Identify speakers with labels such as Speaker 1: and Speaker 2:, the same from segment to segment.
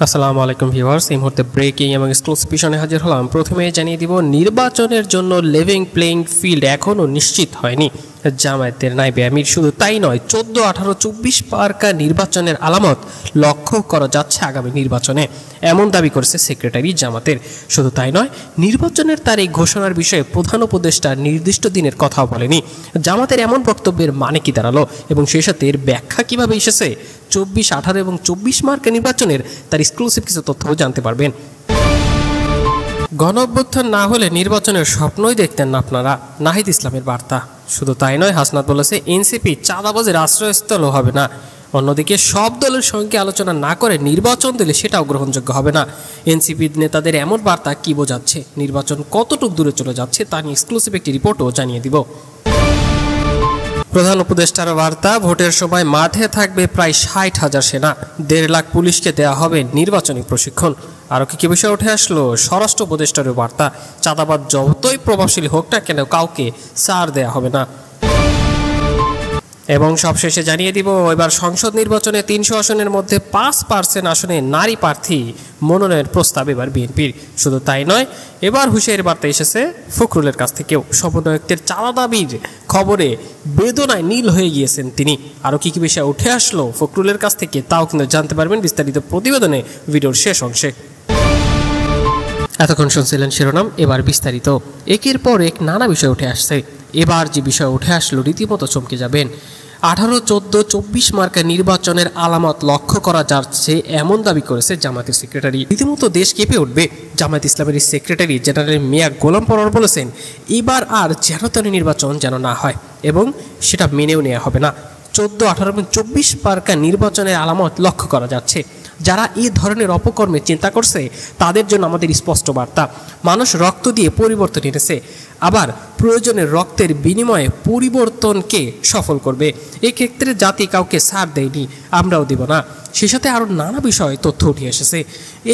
Speaker 1: আসসালামু আলাইকুম ভিউয়ার্স, এই মুহূর্তে ব্রেকিং এবং এক্সক্লুসিভ পিছনে হাজির হলাম। প্রথমে জানিয়ে দিব, নির্বাচনের জন্য লেভিং প্লেইং ফিল্ড এখনও নিশ্চিত হয়নি জামায়াতের নায়েবে আমির। শুধু তাই নয়, 14, 18, 24 মার্কা নির্বাচনের আলামত লক্ষ্য করা যাচ্ছে আগামী নির্বাচনে, এমন দাবি করেছে সেক্রেটারি জামাতের। শুধু তাই নয়, নির্বাচনের তারিখ ঘোষণার বিষয়ে প্রধান উপদেষ্টা নির্দিষ্ট দিনের কথাও বলেনি। জামাতের এমন বক্তব্যের মানে কি দাঁড়ালো এবং সেই সাথে এর ব্যাখ্যা কিভাবে এসেছে 24, 18 এবং 24 মার্কা নির্বাচনের, তার এক্সক্লুসিভ কিছু তথ্যও জানতে পারবেন। গণঅভ্যুত্থান না হলে নির্বাচনের স্বপ্নই দেখতেন না আপনারা, নাহিদ ইসলামের বার্তা। শুধু তাই নয়, হাসনাত বলেছে এনসিপি চাঁদাবাজের আশ্রয়স্থলও হবে না। অন্যদিকে সব দলের সঙ্গে আলোচনা না করে নির্বাচন দিলে সেটাও গ্রহণযোগ্য হবে না। এনসিপি নেতাদের এমন বার্তা কি বোঝাচ্ছে, নির্বাচন কতটুকু দূরে চলে যাচ্ছে, তা নিয়ে এক্সক্লুসিভ একটি রিপোর্টও জানিয়ে দিব। প্রধান উপদেষ্টার বার্তা, ভোটের সময় মাঠে থাকবে প্রায় 60,000 সেনা, 1.5 লাখ পুলিশকে দেওয়া হবে নির্বাচনী প্রশিক্ষণ। আরও কি বিষয় উঠে আসলো, স্বরাষ্ট্র উপদেষ্টারও বার্তা, চাঁদাবাদ যতই প্রভাবশালী হোক না কেন কাউকে ছাড় দেওয়া হবে না। এবং সবশেষে জানিয়ে দিব, এবার সংসদ নির্বাচনে 300 আসনের মধ্যে 5% আসনে নারী প্রার্থী মনোনয়নের প্রস্তাব এবার বিএনপির। শুধু তাই নয়, এবার হুঁশিয়ারি বার্তা এসেছে ফখরুলের কাছ থেকেও। সমন্বয়কদের চাঁদা দাবির খবরে বেদনায় নীল হয়ে গিয়েছেন তিনি। আরও কি বিষয় উঠে আসলো ফখরুলের কাছ থেকে, তাও কিন্তু জানতে পারবেন বিস্তারিত প্রতিবেদনে ভিডিওর শেষ অংশে। এতক্ষণ শুনছিলেন শিরোনাম, এবার বিস্তারিত। একের পর এক নানা বিষয় উঠে আসছে। এবার যে বিষয় উঠে আসলো রীতিমতো চমকে যাবেন। 18, 14, 24 মার্কা নির্বাচনের আলামত লক্ষ্য করা যাচ্ছে, এমন দাবি করেছে জামায়াতের সেক্রেটারি। রীতিমতো দেশ কেঁপে উঠবে। জামায়াত ইসলামের সেক্রেটারি জেনারেল মিয়া গোলাম পরোয়ার বলেছেন, এবার আর যেন নির্বাচন যেন না হয় এবং সেটা মেনেও নেওয়া হবে না। 14, 18 এবং 24 মার্কা নির্বাচনের আলামত লক্ষ্য করা যাচ্ছে। যারা এই ধরনের অপকর্মে চিন্তা করছে তাদের জন্য আমাদের স্পষ্ট বার্তা, মানুষ রক্ত দিয়ে পরিবর্তন এনেছে, আবার প্রয়োজনে রক্তের বিনিময়ে পরিবর্তনকে সফল করবে। এক্ষেত্রে জাতি কাউকে ছাড় দেয়নি, আমরাও দেব না। সে সাথে আরও নানা বিষয়ে তথ্য উঠে এসেছে।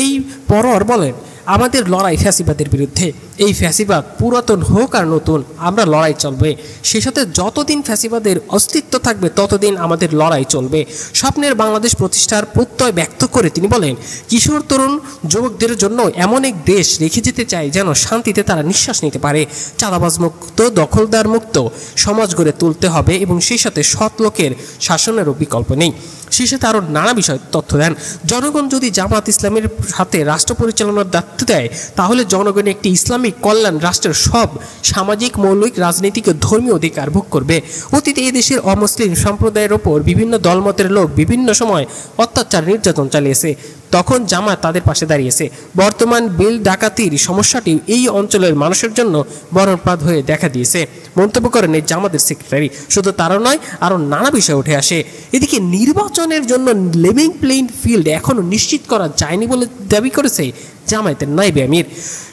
Speaker 1: এই পরর বলেন, আমাদের লড়াই ফ্যাসিবাদের বিরুদ্ধে। এই ফ্যাসিবাদ পুরাতন হোক আর নতুন, আমরা লড়াই চলবে। সে সাথে যতদিন ফ্যাসিবাদের অস্তিত্ব থাকবে ততদিন আমাদের লড়াই চলবে। স্বপ্নের বাংলাদেশ প্রতিষ্ঠার প্রত্যয় ব্যক্ত করে তিনি বলেন, কিশোর তরুণ যুবকদের জন্য এমন এক দেশ রেখে যেতে চাই যেন শান্তিতে তারা নিঃশ্বাস নিতে পারে। চাঁদাবাজ মুক্ত, দখলদার মুক্ত সমাজ গড়ে তুলতে হবে এবং সেই সাথে সৎ লোকের শাসনেরও বিকল্প নেই। সেই সাথে আরও নানা বিষয় তথ্য দেন। জনগণ যদি জামাত ইসলামের হাতে রাষ্ট্র পরিচালনার দায়িত্ব দেয় তাহলে জনগণ একটি ইসলামিক কল্যাণ রাষ্ট্রের সব সামাজিক, মৌলিক, রাজনৈতিক ও ধর্মীয় অধিকার ভোগ করবে। অতীতে এই দেশের অমুসলিম সম্প্রদায়ের ওপর বিভিন্ন দলমতের লোক বিভিন্ন সময় অত্যাচার নির্যাতন চালিয়েছে, তখন জামাত তাদের পাশে দাঁড়িয়েছে। বর্তমান বিল ডাকাতির সমস্যাটি এই অঞ্চলের মানুষের জন্য মরণপ্রাদ হয়ে দেখা দিয়েছে, মন্তব্য করেন এই জামাতের সেক্রেটারি। শুধু তারও নয়, আরও নানা বিষয় উঠে আসে। এদিকে নির্বাচনের জন্য লেভিং প্লেইং ফিল্ড এখনও নিশ্চিত করা যায়নি বলে দাবি করেছে জামায়াতের নায়েবে আমির।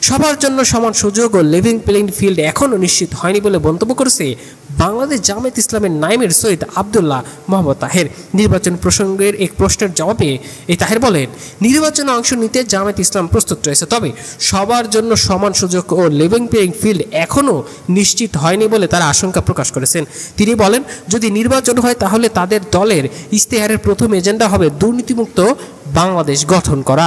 Speaker 1: সবার জন্য সমান সুযোগ ও লেভিং প্লেইং ফিল্ড এখনও নিশ্চিত হয়নি বলে মন্তব্য করেছে বাংলাদেশ জামায়াত ইসলামের নায়েবের সৈয়দ আবদুল্লাহ মোহাম্মদ তাহের। নির্বাচন প্রসঙ্গের এক প্রশ্নের জবাবে এই তাহের বলেন, নির্বাচনে অংশ নিতে জামায়াত ইসলাম প্রস্তুত রয়েছে, তবে সবার জন্য সমান সুযোগ ও লেভিং প্লেইং ফিল্ড এখনও নিশ্চিত হয়নি বলে তারা আশঙ্কা প্রকাশ করেছেন। তিনি বলেন, যদি নির্বাচন হয় তাহলে তাদের দলের ইশতেহারের প্রথম এজেন্ডা হবে দুর্নীতিমুক্ত বাংলাদেশ গঠন করা।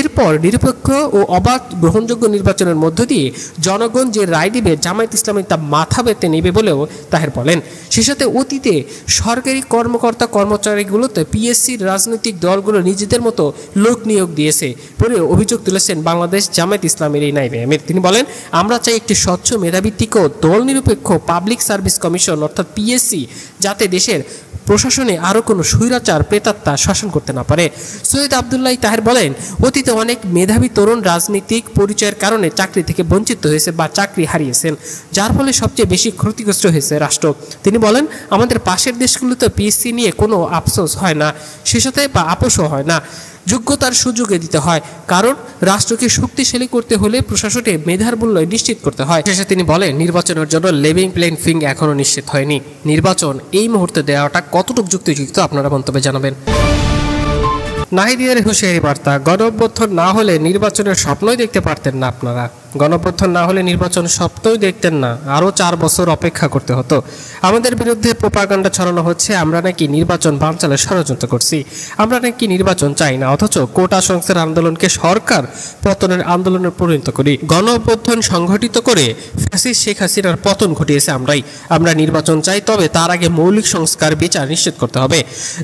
Speaker 1: এরপর নিরপেক্ষ ও অবাধ গ্রহণযোগ্য নির্বাচনের মধ্য দিয়ে জনগণ যে রায় দিবে জামায়াত ইসলামী তা মাথা পেতে নেবে বলেও তাহের বলেন। সে সাথে অতীতে সরকারি কর্মকর্তা কর্মচারীগুলোতে পিএসসির রাজনৈতিক দলগুলো নিজেদের মতো লোক নিয়োগ দিয়েছে বলে অভিযোগ তুলেছেন বাংলাদেশ জামায়াত ইসলামের এই নায়েবে আমির। তিনি বলেন, আমরা চাই একটি স্বচ্ছ, মেধাভিত্তিক ও দল নিরপেক্ষ পাবলিক সার্ভিস কমিশন অর্থাৎ পিএসসি, যাতে দেশের প্রশাসনে আরও কোনো স্বৈরাচার প্রেতাত্মা শাসন করতে না পারে। সৈয়দ আবদুল্লাহ তাহের বলেন, অতীতে অনেক মেধাবী তরুণ রাজনৈতিক পরিচয়ের কারণে চাকরি থেকে বঞ্চিত হয়েছে বা চাকরি হারিয়েছেন, যার ফলে সবচেয়ে বেশি ক্ষতিগ্রস্ত হয়েছে রাষ্ট্র। তিনি বলেন, আমাদের পাশের দেশগুলোতে পিএসসি নিয়ে কোনো আফসোস হয় না, সে সাথে বা আপোষও হয় না, যোগ্যতার সুযোগে দিতে হয়, কারণ রাষ্ট্রকে শক্তিশালী করতে হলে প্রশাসনে মেধার মূল্য নিশ্চিত করতে হয়। শেষে তিনি বলেন, নির্বাচনের জন্য লেভিং প্লেইং ফিল্ড এখনও নিশ্চিত হয়নি। নির্বাচন এই মুহূর্তে দেওয়াটা কতটুকু যুক্তিযুক্ত আপনারা মন্তব্যে জানাবেন। নাহিদের হুঁশিয়ারি বার্তা, গণঅভ্যুত্থান না হলে নির্বাচনের স্বপ্নই দেখতে পারতেন না আপনারা। গণঅভ্যুত্থান না হলে নির্বাচন স্বপ্নই দেখতেন না, আরও 4 বছর অপেক্ষা করতে হতো। আমাদের বিরুদ্ধে প্রোপাগান্ডা ছড়ানো হচ্ছে আমরা নাকি নির্বাচন বানচালের ষড়যন্ত্র করছি, আমরা নাকি নির্বাচন চাই না, অথচ কোটা সংস্কার আন্দোলনকে সরকার পতনের আন্দোলনে পরিণত করি। গণঅভ্যুত্থান সংগঠিত করে ফ্যাসিস্ট শেখ হাসিনার পতন ঘটিয়েছে আমরাই। আমরা নির্বাচন চাই, তবে তার আগে মৌলিক সংস্কার বিচার নিশ্চিত করতে হবে।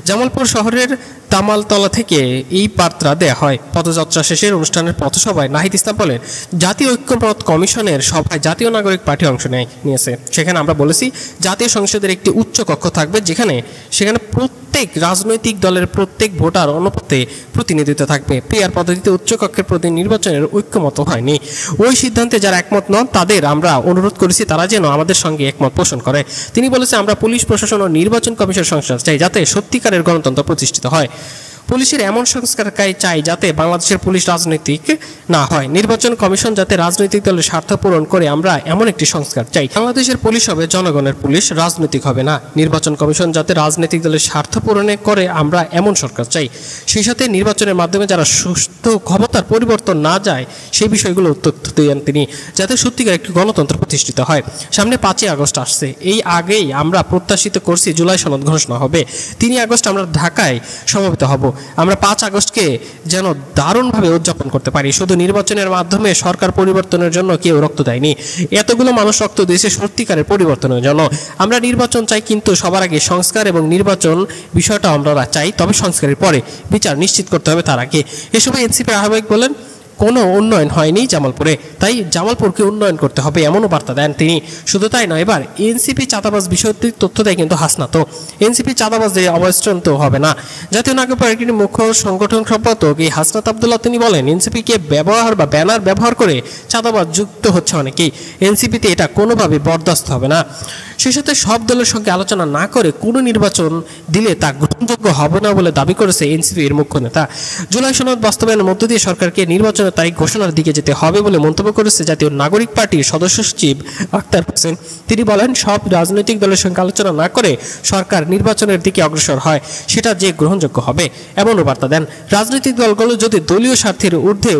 Speaker 1: জামালপুর শহরের তামালতলা থেকে এই বার্তা দেয়া হয়। পদযাত্রা শেষের অনুষ্ঠানের পথসভায় নাহিদ ইসলাম বলেন, জাতীয় ঐক্যমত কমিশনের সভায় জাতীয় নাগরিক পার্টি অংশ নিয়েছে। সেখানে আমরা বলেছি জাতীয় সংসদের একটি উচ্চ কক্ষ থাকবে, সেখানে প্রত্যেক রাজনৈতিক দলের প্রত্যেক ভোটার অনুপাতে প্রতিনিধিত্ব থাকবে। পিআর পদ্ধতিতে উচ্চ কক্ষের প্রতি নির্বাচনের ঐক্যমত হয়নি। ওই সিদ্ধান্তে যারা একমত নন তাদের আমরা অনুরোধ করেছি তারা যেন আমাদের সঙ্গে একমত পোষণ করে। তিনি বলেছেন, আমরা পুলিশ প্রশাসন ও নির্বাচন কমিশন সংস্কার চাই, যাতে সত্যিকারের গণতন্ত্র প্রতিষ্ঠিত হয়। পুলিশের এমন সংস্কার চাই যাতে বাংলাদেশের পুলিশ রাজনৈতিক না হয়। নির্বাচন কমিশন যাতে রাজনৈতিক দলের স্বার্থ পূরণ করে, আমরা এমন একটি সংস্কার চাই। বাংলাদেশের পুলিশ হবে জনগণের পুলিশ, রাজনৈতিক হবে না। নির্বাচন কমিশন যাতে রাজনৈতিক দলের স্বার্থ পূরণে করে, আমরা এমন সরকার চাই। সেই সাথে নির্বাচনের মাধ্যমে যারা সুস্থ ক্ষমতার পরিবর্তন না যায় সেই বিষয়গুলো তথ্য দেন তিনি, যাতে সত্যিকার একটি গণতন্ত্র প্রতিষ্ঠিত হয়। সামনে 5ই আগস্ট আসছে, এই আগেই আমরা প্রত্যাশিত করছি জুলাই সনদ ঘোষণা হবে। 3 আগস্ট আমরা ঢাকায় সমবেত হব। আমরা 5 আগস্টকে যেন দারুণভাবে উদযাপন করতে পারি। শুধু নির্বাচনের মাধ্যমে সরকার পরিবর্তনের জন্য কেউ রক্ত দেয়নি, এতগুলো মানুষ রক্ত দিয়েছে সত্যিকারের পরিবর্তনের জন্য। আমরা নির্বাচন চাই, কিন্তু সবার আগে সংস্কার এবং নির্বাচন বিষয়টা আমরা চাই, তবে সংস্কারের পরে বিচার নিশ্চিত করতে হবে তার আগে। এ সময় এনসিপি আহ্বায়ক বলেন, কোনো উন্নয়ন হয়নি জামালপুরে, তাই জামালপুরকে উন্নয়ন করতে হবে, এমনও বার্তা দেন তিনি। শুধু তাই নয়, এবার এনসিপি চাঁদাবাজ বিষয়টির তথ্য দেয় কিন্তু হাসনাত। এনসিপি চাঁদাবাজদের অবস্থান তো হবে না। জাতীয় নাগরিক পার্টির মুখ্য সংগঠন সম্পাদক এই হাসনাত আব্দুল্লাহ তিনি বলেন, এনসিপিকে ব্যবহার বা ব্যানার ব্যবহার করে চাঁদাবাজ যুক্ত হচ্ছে অনেকেই, এনসিপিতে এটা কোনোভাবে বরদাস্ত হবে না। সেই সাথে সব দলের সঙ্গে আলোচনা না করে কোনো নির্বাচন দিলে তা গ্রহণযোগ্য হবে না বলে দাবি করেছে এনসিপির মুখ্য নেতা। জুলাই সনদ বাস্তবায়নের মধ্য দিয়ে সরকারকে নির্বাচনের তারিখ ঘোষণার দিকে যেতে হবে বলে মন্তব্য করেছে জাতীয় নাগরিক পার্টির সদস্য সচিব আক্তার হোসেন। তিনি বলেন, সব রাজনৈতিক দলের সঙ্গে আলোচনা না করে সরকার নির্বাচনের দিকে অগ্রসর হয়, সেটা যে গ্রহণযোগ্য হবে, এমনও বার্তা দেন। রাজনৈতিক দলগুলো যদি দলীয় স্বার্থের ঊর্ধ্বে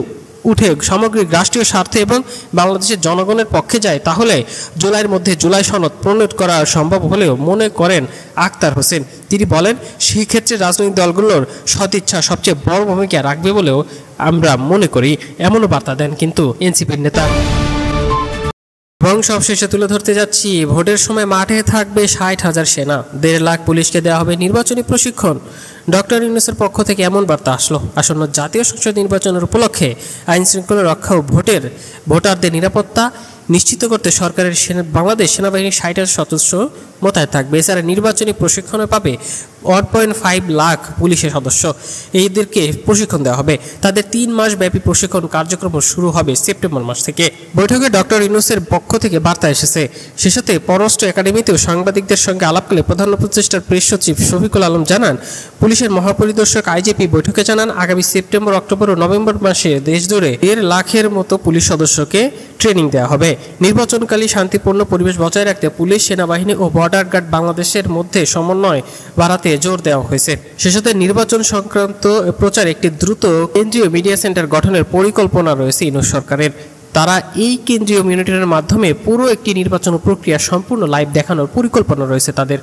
Speaker 1: উঠে সামগ্রিক রাষ্ট্রীয় স্বার্থে এবং বাংলাদেশের জনগণের পক্ষে যায়, তাহলে জুলাইয়ের মধ্যে জুলাই সনদ প্রণয়ন করা সম্ভব হলেও মনে করেন আক্তার হোসেন। তিনি বলেন, সেই ক্ষেত্রে রাজনৈতিক দলগুলোর সদিচ্ছা সবচেয়ে বড় ভূমিকা রাখবে বলেও আমরা মনে করি, এমনও বার্তা দেন কিন্তু এনসিপির নেতা। এবং সবশেষে তুলে ধরতে যাচ্ছি, ভোটের সময় মাঠে থাকবে 60,000 সেনা, 1.5 লাখ পুলিশকে দেওয়া হবে নির্বাচনী প্রশিক্ষণ। ডক্টর ইউনূসের পক্ষ থেকে এমন বার্তা আসলো আসন্ন জাতীয় সংসদ নির্বাচনের উপলক্ষে আইন শৃঙ্খলা রক্ষা ও ভোটারদের নিরাপত্তা নিশ্চিত করতে সরকারের বাংলাদেশ সেনাবাহিনীর 60,000 সদস্য মোতায়েন থাকবে। এছাড়া নির্বাচনী প্রশিক্ষণে পাবে 1.5 লাখ পুলিশের সদস্য, এইদেরকে প্রশিক্ষণ দেওয়া হবে। তাদের 3 মাস ব্যাপী প্রশিক্ষণ কার্যক্রম শুরু হবে সেপ্টেম্বর মাস থেকে। বৈঠকে ডক্টর ইউনূসের পক্ষ থেকে বার্তা এসেছে। সে সাথে পররাষ্ট্র একাডেমিতেও সাংবাদিকদের সঙ্গে আলাপকালে প্রধান উপদেষ্টার প্রেস সচিব শফিকুল আলম জানান, পুলিশের মহাপরিদর্শক আইজিপি বৈঠকে জানান, আগামী সেপ্টেম্বর, অক্টোবর ও নভেম্বর মাসে দেশজুড়ে 1.5 লাখের মতো পুলিশ সদস্যকে ট্রেনিং দেওয়া হবে। নির্বাচনকালী শান্তিপূর্ণ পরিবেশ বজায় রাখতে পুলিশ, সেনাবাহিনী ও বর্ডার গার্ড বাংলাদেশের মধ্যে সমন্বয় বাড়াতে জোর দেওয়া হয়েছে। সে সাথে নির্বাচন সংক্রান্ত প্রচার একটি দ্রুত কেন্দ্রীয় মিডিয়া সেন্টার গঠনের পরিকল্পনা রয়েছে ইউনূস সরকারের। তারা এই কেন্দ্রীয় মনিটরের মাধ্যমে পুরো একটি নির্বাচন প্রক্রিয়া সম্পূর্ণ লাইভ দেখানোর পরিকল্পনা রয়েছে তাদের।